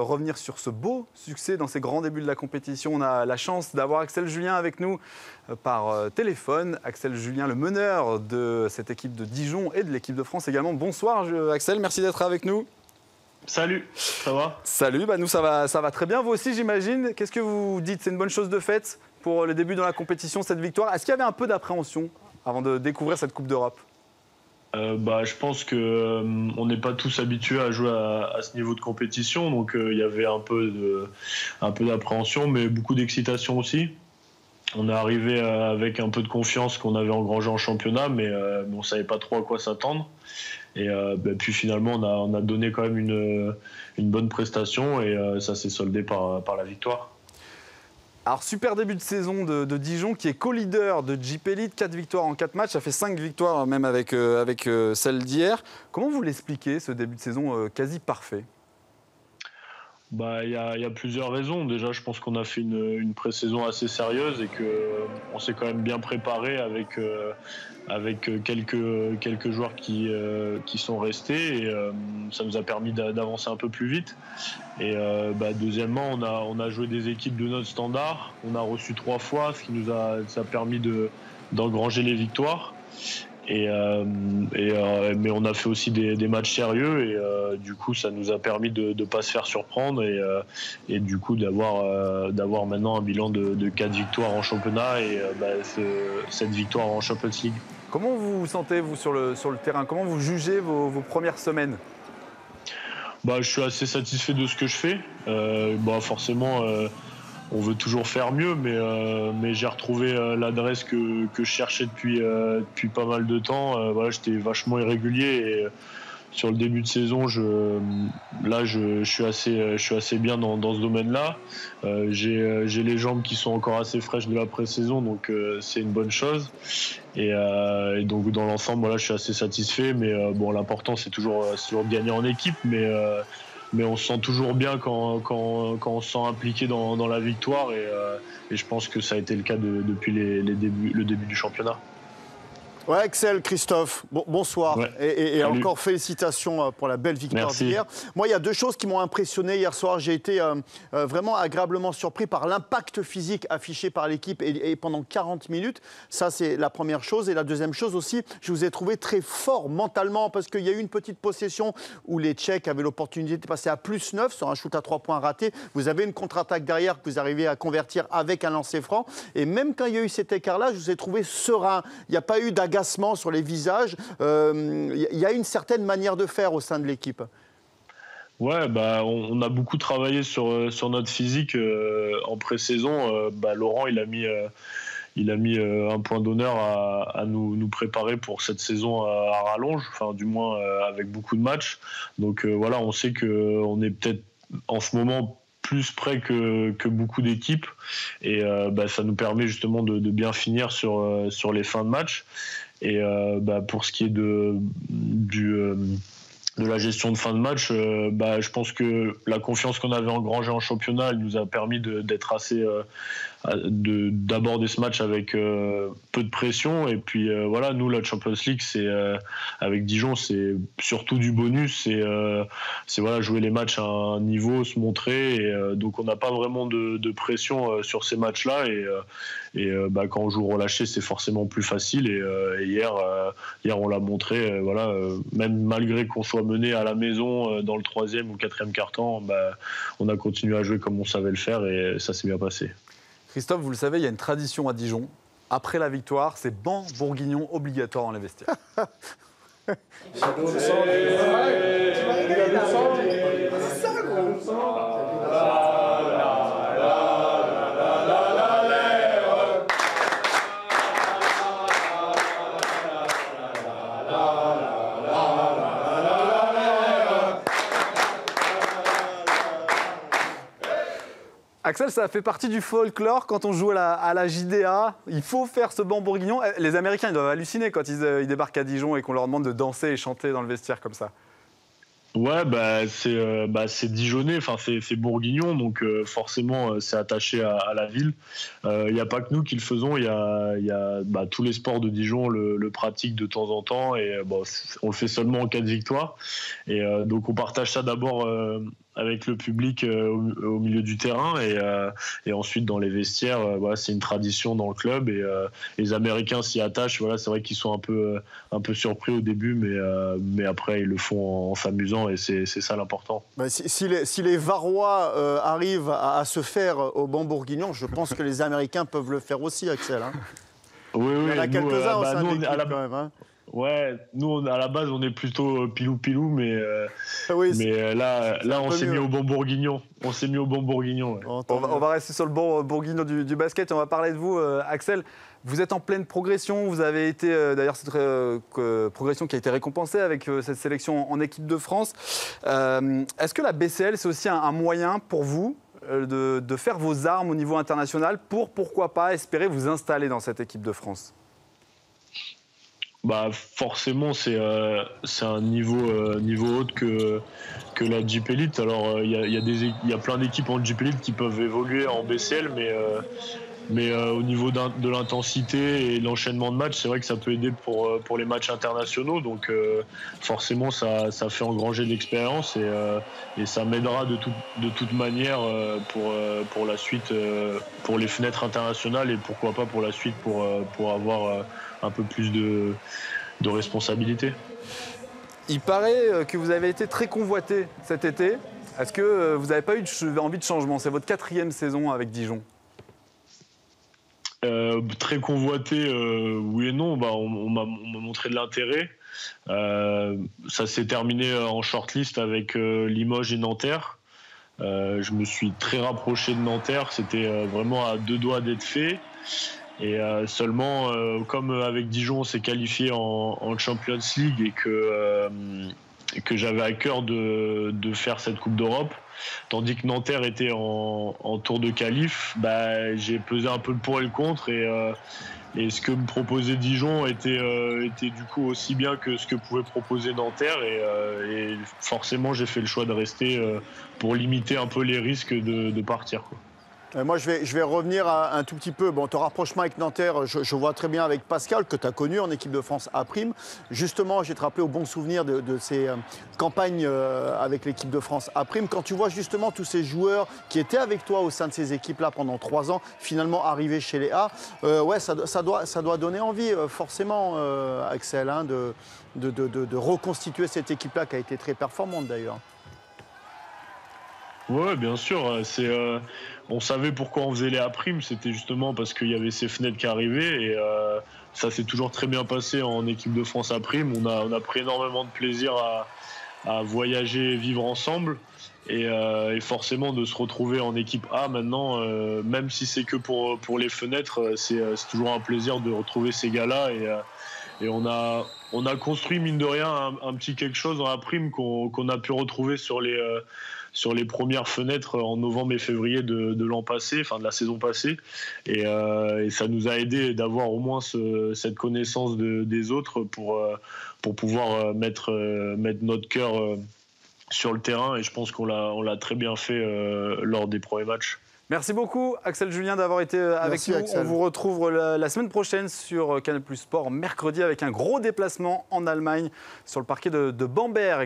revenir sur ce beau succès dans ces grands débuts de la compétition. On a la chance d'avoir Axel Julien avec nous par téléphone. Axel Julien, le meneur de cette équipe de Dijon et de l'équipe de France également. Bonsoir Axel, merci d'être avec nous. Salut, ça va? Salut, nous ça va très bien. Vous aussi j'imagine. Qu'est-ce que vous dites? C'est une bonne chose de faite pour le début dans la compétition, cette victoire. Est-ce qu'il y avait un peu d'appréhension avant de découvrir cette Coupe d'Europe? Je pense qu'on n'est pas tous habitués à jouer à ce niveau de compétition, donc il y avait un peu d'appréhension, mais beaucoup d'excitation aussi. On est arrivé avec un peu de confiance qu'on avait engrangé en championnat, mais on ne savait pas trop à quoi s'attendre. Et puis finalement, on a donné quand même une bonne prestation et ça s'est soldé par la victoire. Alors, super début de saison de Dijon qui est co-leader de Jeep Elite, 4 victoires en 4 matchs, ça fait 5 victoires même avec celle d'hier. Comment vous l'expliquez, ce début de saison quasi parfait? Il y a plusieurs raisons. Déjà, je pense qu'on a fait une pré-saison assez sérieuse et qu'on s'est quand même bien préparé avec quelques joueurs qui sont restés et ça nous a permis d'avancer un peu plus vite. Et deuxièmement, on a joué des équipes de notre standard. On a reçu 3 fois, ce qui nous a permis d'engranger les victoires. Mais on a fait aussi des matchs sérieux et du coup ça nous a permis de ne pas se faire surprendre et du coup d'avoir maintenant un bilan de 4 victoires en championnat et cette victoire en Champions League. Comment vous vous sentez vous sur le terrain? Comment vous jugez vos premières semaines? Je suis assez satisfait de ce que je fais. Forcément on veut toujours faire mieux, mais j'ai retrouvé l'adresse que je cherchais depuis pas mal de temps. J'étais vachement irrégulier et sur le début de saison, je suis assez bien dans ce domaine-là. J'ai les jambes qui sont encore assez fraîches de la pré-saison, donc c'est une bonne chose. Et donc dans l'ensemble, je suis assez satisfait. Mais l'important c'est toujours de gagner en équipe, mais on se sent toujours bien quand on se sent impliqué dans la victoire et je pense que ça a été le cas depuis le début du championnat. Ouais, Axel, Christophe, bonsoir. Ouais. Et encore félicitations pour la belle victoire d'hier. Moi, il y a 2 choses qui m'ont impressionné hier soir. J'ai été vraiment agréablement surpris par l'impact physique affiché par l'équipe et pendant 40 minutes. Ça, c'est la première chose. Et la deuxième chose aussi, je vous ai trouvé très fort mentalement parce qu'il y a eu une petite possession où les Tchèques avaient l'opportunité de passer à +9 sur un shoot à 3 points raté. Vous avez une contre-attaque derrière que vous arrivez à convertir avec un lancer franc. Et même quand il y a eu cet écart-là, je vous ai trouvé serein. Il n'y a pas eu d'agacement sur les visages. Il y a une certaine manière de faire au sein de l'équipe. Ouais, on a beaucoup travaillé sur notre physique en pré-saison. Laurent, il a mis un point d'honneur à nous préparer pour cette saison à rallonge, enfin du moins avec beaucoup de matchs. Donc on sait qu'on est peut-être en ce moment plus près que beaucoup d'équipes et ça nous permet justement de bien finir sur les fins de match. Et pour ce qui est de la gestion de fin de match, je pense que la confiance qu'on avait engrangée en championnat, elle nous a permis d'être assez d'aborder ce match avec peu de pression. Et puis nous, la Champions League, c'est avec Dijon, c'est surtout du bonus, c'est jouer les matchs à un niveau, se montrer. Et donc on n'a pas vraiment de pression sur ces matchs-là. Et quand on joue relâché, c'est forcément plus facile. Et hier, on l'a montré. Même malgré qu'on soit mené à la maison dans le 3e ou 4e quart-temps, on a continué à jouer comme on savait le faire et ça s'est bien passé. Christophe, vous le savez, il y a une tradition à Dijon. Après la victoire, c'est banc bourguignon obligatoire dans les vestiaires. Axel, ça fait partie du folklore quand on joue à la JDA. Il faut faire ce banc bourguignon. Les Américains, ils doivent halluciner quand ils débarquent à Dijon et qu'on leur demande de danser et chanter dans le vestiaire comme ça. Ouais, c'est Dijonnais, enfin c'est bourguignon, donc forcément c'est attaché à la ville. Il n'y a pas que nous qui le faisons, il y a tous les sports de Dijon le pratiquent de temps en temps et on le fait seulement en cas de victoire. Et donc on partage ça d'abord avec le public au milieu du terrain et ensuite dans les vestiaires. Voilà, c'est une tradition dans le club et les Américains s'y attachent. Voilà, c'est vrai qu'ils sont un peu surpris au début, mais après ils le font en s'amusant et c'est ça l'important. Ben, si les Varois arrivent à se faire au banc bourguignon, je pense que les Américains peuvent le faire aussi, Axel. Hein. Oui, il y en a quelques-uns au sein de l'équipe quand même. Hein. Ouais, nous à la base on est plutôt pilou, mais là on s'est mis au bon bourguignon. On s'est mis au bon bourguignon. Ouais. On va rester sur le bon bourguignon du basket et on va parler de vous, Axel. Vous êtes en pleine progression. Vous avez été d'ailleurs cette progression qui a été récompensée avec cette sélection en équipe de France. Est-ce que la BCL c'est aussi un moyen pour vous de faire vos armes au niveau international pour pourquoi pas espérer vous installer dans cette équipe de France? Bah forcément c'est un niveau haute que la Jeep Elite. Alors il y a plein d'équipes en Jeep Elite qui peuvent évoluer en BCL, mais au niveau de l'intensité et l'enchaînement de matchs, c'est vrai que ça peut aider pour les matchs internationaux. Donc forcément ça fait engranger de l'expérience et ça m'aidera de toute manière pour la suite, pour les fenêtres internationales et pourquoi pas pour la suite pour avoir un peu plus de responsabilité. Il paraît que vous avez été très convoité cet été. Est-ce que vous n'avez pas eu envie de changement? C'est votre 4e saison avec Dijon. Très convoité, oui et non. On m'a montré de l'intérêt. Ça s'est terminé en shortlist avec Limoges et Nanterre. Je me suis très rapproché de Nanterre. C'était vraiment à 2 doigts d'être fait. Et seulement, comme avec Dijon, on s'est qualifié en Champions League et que j'avais à cœur de faire cette Coupe d'Europe, tandis que Nanterre était en tour de qualif, j'ai pesé un peu le pour et le contre et ce que me proposait Dijon était du coup aussi bien que ce que pouvait proposer Nanterre et forcément j'ai fait le choix de rester pour limiter un peu les risques de partir, quoi. Moi, je vais revenir un tout petit peu. Bon, ton rapprochement avec Nanterre, je vois très bien avec Pascal, que tu as connu en équipe de France A'. Justement, je vais te rappeler au bon souvenir de ces campagnes avec l'équipe de France A'. Quand tu vois justement tous ces joueurs qui étaient avec toi au sein de ces équipes-là pendant 3 ans, finalement arriver chez les A, ouais, ça doit donner envie, forcément, Axel, hein, de reconstituer cette équipe-là qui a été très performante d'ailleurs. Ouais, bien sûr. On savait pourquoi on faisait les A', c'était justement parce qu'il y avait ces fenêtres qui arrivaient et ça s'est toujours très bien passé en équipe de France A'. On a pris énormément de plaisir à voyager et vivre ensemble et forcément de se retrouver en équipe A maintenant, même si c'est que pour les fenêtres, c'est toujours un plaisir de retrouver ces gars-là et on a construit mine de rien un petit quelque chose dans A' qu'on a pu retrouver sur les premières fenêtres en novembre et février de l'an passé, enfin de la saison passée. Et ça nous a aidé d'avoir au moins cette connaissance des autres pour pouvoir mettre notre cœur sur le terrain. Et je pense qu'on l'a très bien fait lors des premiers matchs. Merci beaucoup, Axel Julien, d'avoir été avec nous. Axel. On vous retrouve la semaine prochaine sur Canal+ Sport, mercredi, avec un gros déplacement en Allemagne sur le parquet de Bamberg.